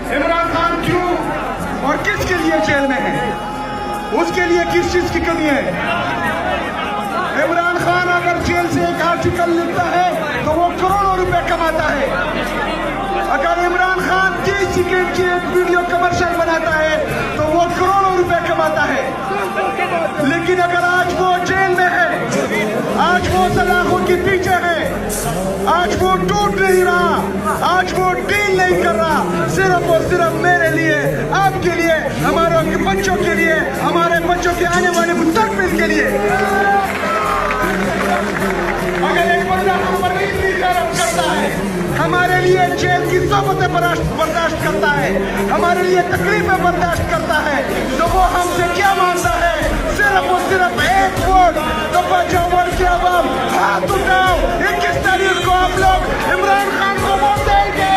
इमरान खान क्यों और किसके लिए जेल में है, उसके लिए किस चीज की कमी है? इमरान खान अगर जेल से एक आर्टिकल लिखता है तो वो करोड़ों रुपए कमाता है। अगर इमरान खान 30 सेकंड की एक वीडियो कमर्शियल बनाता है तो वो करोड़ों रुपए कमाता है। लेकिन अगर आज वो जेल में है, आज वो सलाखों के पीछे है, आज वो टूट नहीं रहा, आज वो डील नहीं कर रहा, सिर्फ और सिर्फ मेरे लिए, आपके लिए, हमारे बच्चों के लिए, हमारे बच्चों के आने वाले मुस्तकबिल के लिए। अगर एक बंदा हम पर इतनी शर्म करता है, हमारे लिए जेल की सोबतें बर्दाश्त करता है, हमारे लिए तकलीफें बर्दाश्त करता है, तो वो हमसे क्या मांगता है? सिर्फ और सिर्फ एक वोट। तो बचाओ के अवाम, हाथ उठाओ, 21 तारीख को आप लोग इमरान खान को वोट देंगे।